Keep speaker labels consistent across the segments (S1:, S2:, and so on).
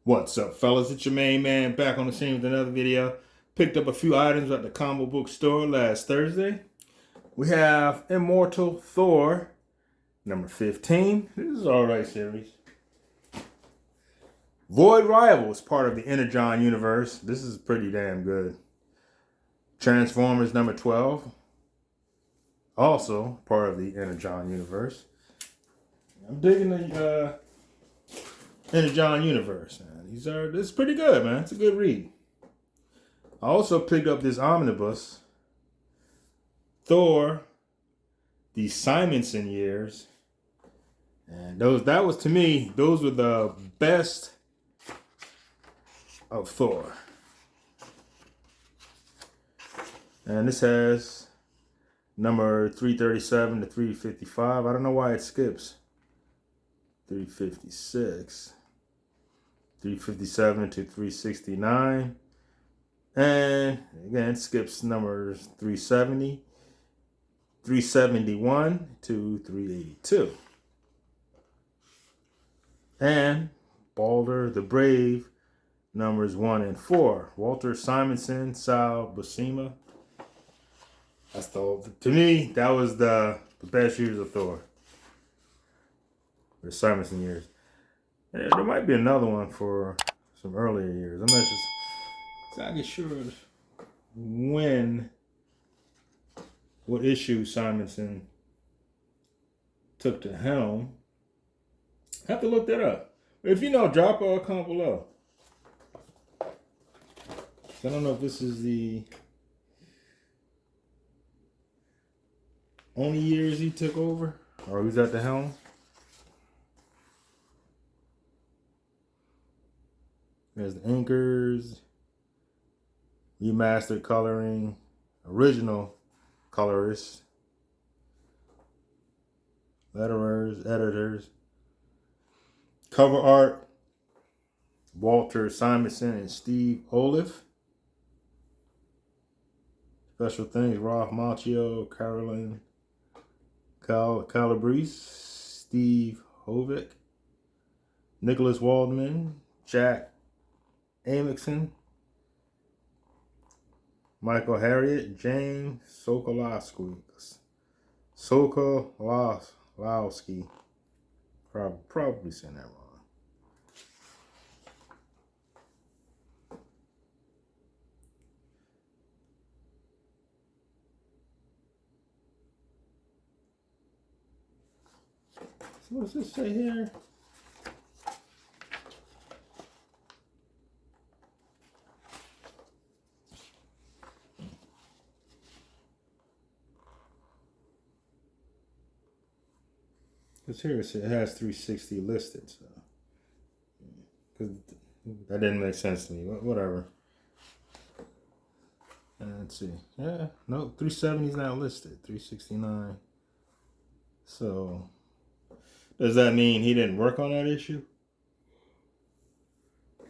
S1: What's up, fellas? It's your main man back on the scene with another video. Picked up a few items at the comic book store last Thursday. We have Immortal Thor, number 15. This is an alright series. Void Rival is part of the Energon universe. This is pretty damn good. Transformers number 12, also part of the Energon universe. I'm digging the Energon universe. This is pretty good, man. It's a good read. I also picked up this omnibus, Thor, the Simonson years, and that was to me, those were the best of Thor. And this has number 337 to 355. I don't know why it skips 356. 357 to 369. And again, it skips numbers 370, 371 to 382. And Balder the Brave, numbers 1 and 4. Walter Simonson, Sal Buscema. To me, that was the best years of Thor. The Simonson years. Yeah, there might be another one for some earlier years. I'm not just exactly sure what issue Simonson took the helm. I have to look that up. If you know, drop a comment below. I don't know if this is the only years he took over or who's at the helm. There's the inkers, remastered coloring, original colorists, letterers, editors, cover art, Walter Simonson and Steve Olive. Special things, Ralph Macchio, Carolyn Calabrese, Steve Hovick, Nicholas Waldman, Jack Amixon, Michael Harriet, James Sokolowski. Probably saying that wrong. So what's this say here? Because here it has 360 listed, so because that didn't make sense to me. Whatever. Let's see. Yeah, no, 370 is not listed. 369. So does that mean he didn't work on that issue? I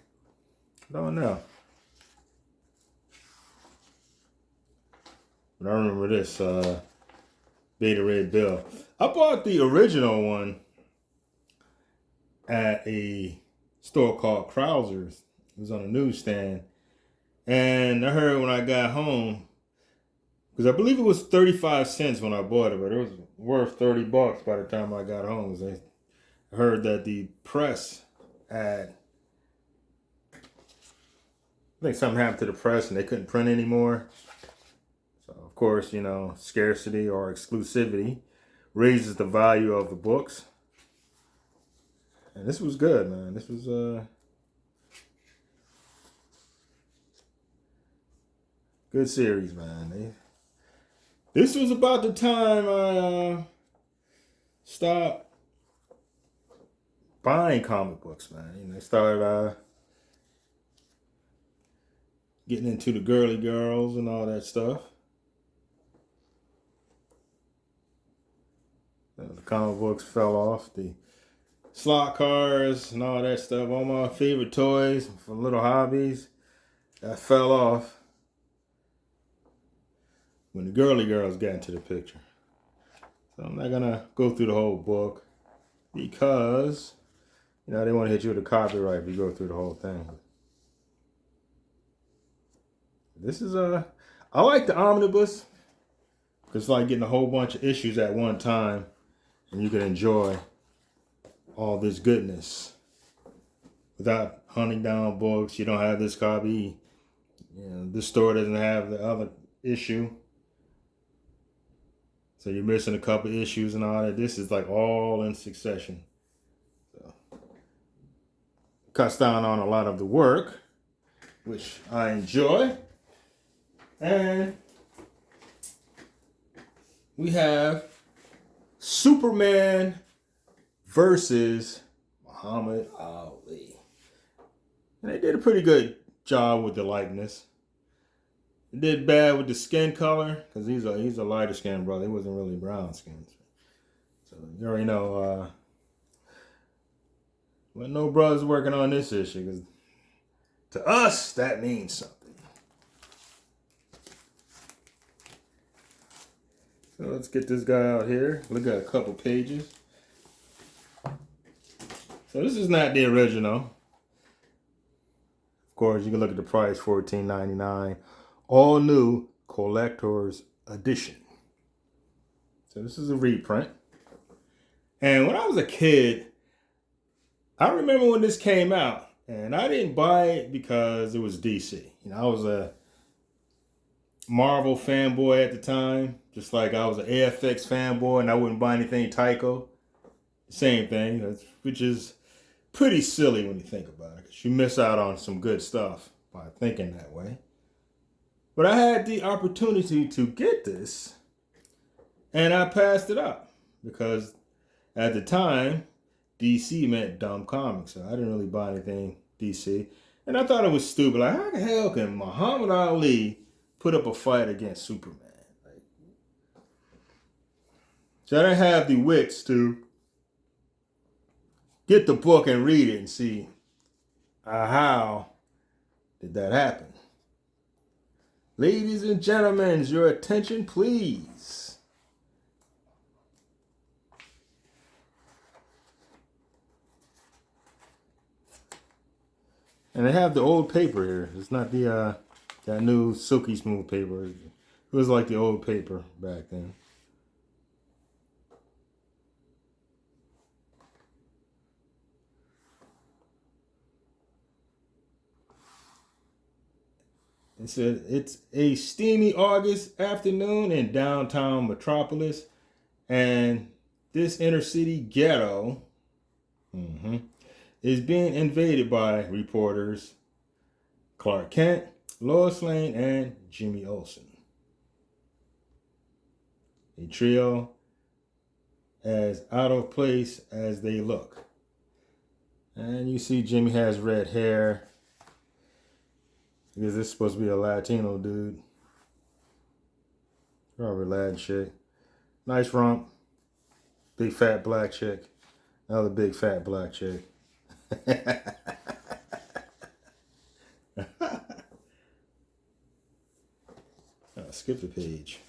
S1: don't know. But I remember this Beta Ray Bill. I bought the original one at a store called Krauser's. It was on a newsstand. And I heard when I got home, because I believe it was 35 cents when I bought it, but it was worth $30 by the time I got home. I heard that the press I think something happened to the press and they couldn't print anymore. So, of course, you know, scarcity or exclusivity raises the value of the books. And this was good, man. This was good series, man. This was about the time I stopped buying comic books, man. You know, I started getting into the girly girls and all that stuff. The comic books fell off. The slot cars and all that stuff. All my favorite toys for little hobbies that fell off when the girly girls got into the picture. So I'm not gonna go through the whole book because You know, they want to hit you with a copyright if you go through the whole thing. This is I like the omnibus. It's like getting a whole bunch of issues at one time, and you can enjoy all this goodness without hunting down books. You don't have this copy. You know, this store doesn't have the other issue. So you're missing a couple issues and all that. This is like all in succession. So, cuts down on a lot of the work, which I enjoy. And we have Superman versus Muhammad Ali. And they did a pretty good job with the likeness. It did bad with the skin color because he's a lighter skinned brother. He wasn't really brown skinned. So you already know. But no brothers working on this issue because to us that means something. So let's get this guy out here. Look at a couple pages. So this is not the original. Of course, you can look at the price, $14.99. All new collector's edition. So this is a reprint. And when I was a kid, I remember when this came out, and I didn't buy it because it was DC. You know, I was a Marvel fanboy at the time, just like I was an AFX fanboy, and I wouldn't buy anything Tyco. Same thing, which is pretty silly when you think about it, because you miss out on some good stuff by thinking that way. But I had the opportunity to get this, and I passed it up because at the time, DC meant dumb comics, so I didn't really buy anything DC. And I thought it was stupid. Like, how the hell can Muhammad Ali put up a fight against Superman? Like, so I didn't have the wits to get the book and read it and see how did that happen. Ladies and gentlemen, your attention, please. And they have the old paper here. It's not the that new silky smooth paper. It was like the old paper back then. It said it's a steamy August afternoon in downtown Metropolis, and this inner city ghetto is being invaded by reporters Clark Kent, Lois Lane, and Jimmy Olsen. A trio as out of place as they look. And you see Jimmy has red hair. Because this is supposed to be a Latino dude. Probably Latin chick. Nice rump. Big fat black chick. Another big fat black chick. Skip the page.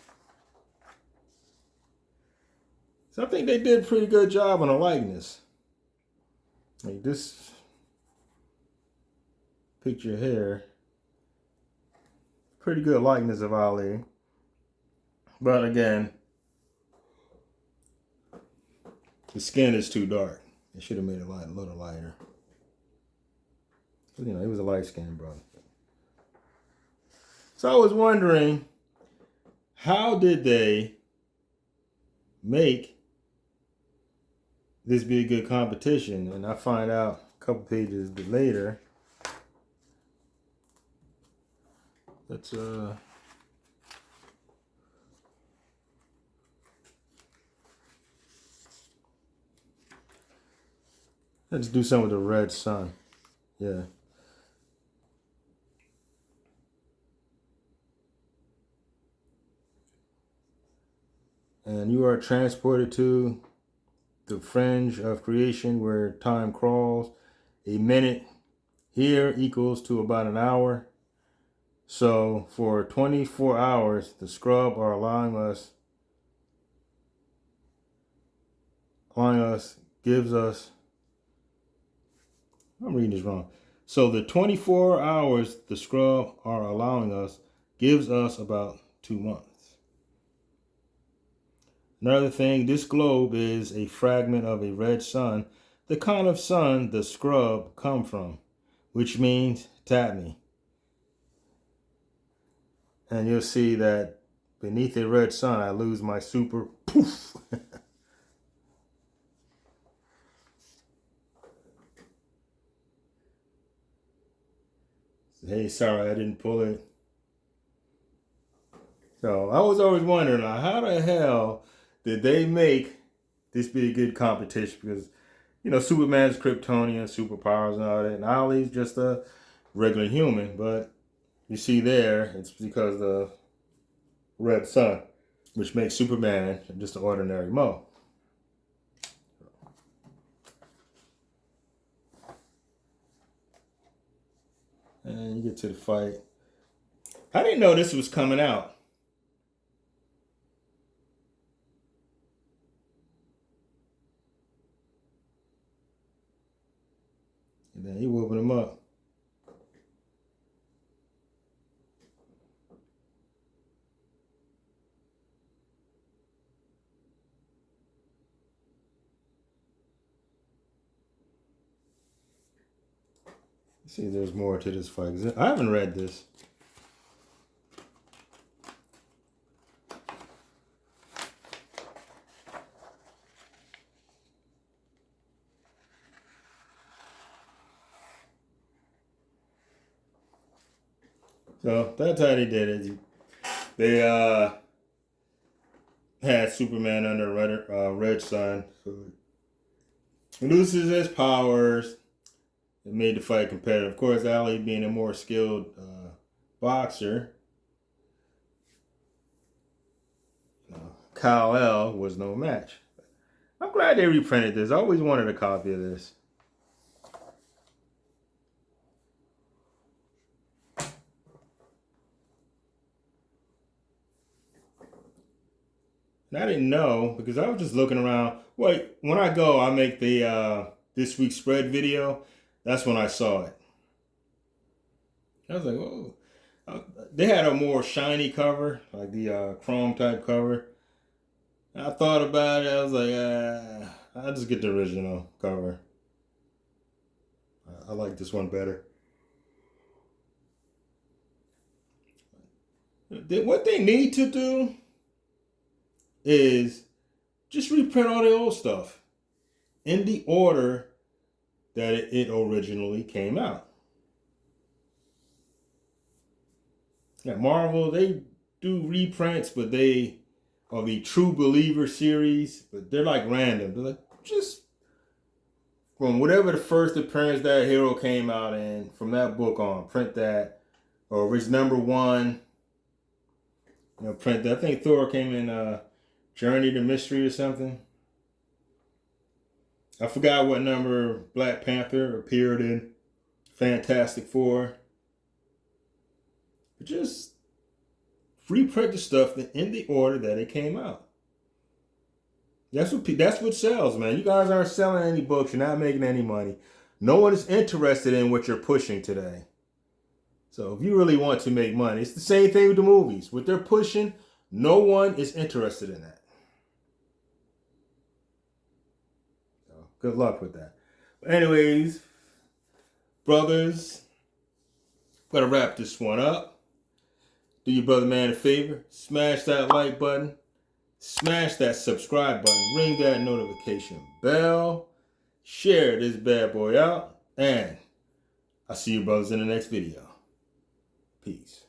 S1: So I think they did a pretty good job on the likeness. Like this picture here. Pretty good likeness of Ali. But again, the skin is too dark. It should have made it a little lighter. You know, he was a light-skinned brother. So I was wondering, how did they make this be a good competition? And I find out a couple pages later. Let's do some with the red sun. Yeah. And you are transported to the fringe of creation where time crawls. A minute here equals to about an hour. So for 24 hours, the scrub are allowing us, gives us I'm reading this wrong. So the 24 hours the scrub are allowing us gives us about 2 months. Another thing, this globe is a fragment of a red sun, the kind of sun the scrub come from, which means tap me. And you'll see that beneath a red sun, I lose my super poof. Hey, sorry, I didn't pull it. So I was always wondering, how the hell did they make this be a good competition? Because, you know, Superman's Kryptonian, superpowers and all that. And Ollie's just a regular human. But you see there, it's because of the red sun, which makes Superman just an ordinary Mo. And you get to the fight. I didn't know this was coming out. And then he whooping him up. See, there's more to this fight. I haven't read this. So that's how they did it. They had Superman under red sun. So he loses his powers. It made the fight competitive. Of course, Ali being a more skilled boxer, Kal-El was no match. I'm glad they reprinted this. I always wanted a copy of this. And I didn't know because I was just looking around. Wait, when I go, I make the this week's spread video. That's when I saw it. I was like, oh. They had a more shiny cover, like the chrome type cover. I thought about it. I was like, I'll just get the original cover. I like this one better. What they need to do is just reprint all the old stuff in the order that it originally came out. Yeah, Marvel, they do reprints, but they are the True Believer series, but they're like random. They're like, just from whatever the first appearance that hero came out in, from that book on, print that. Or if it's #1, you know, print that. I think Thor came in Journey to Mystery or something. I forgot what number Black Panther appeared in. Fantastic Four. But just reprint the stuff in the order that it came out. That's what sells, man. You guys aren't selling any books. You're not making any money. No one is interested in what you're pushing today. So if you really want to make money, it's the same thing with the movies. What they're pushing, no one is interested in that. Good luck with that. But anyways, brothers, gotta wrap this one up. Do your brother man a favor. Smash that like button. Smash that subscribe button. Ring that notification bell. Share this bad boy out. And I'll see you brothers in the next video. Peace.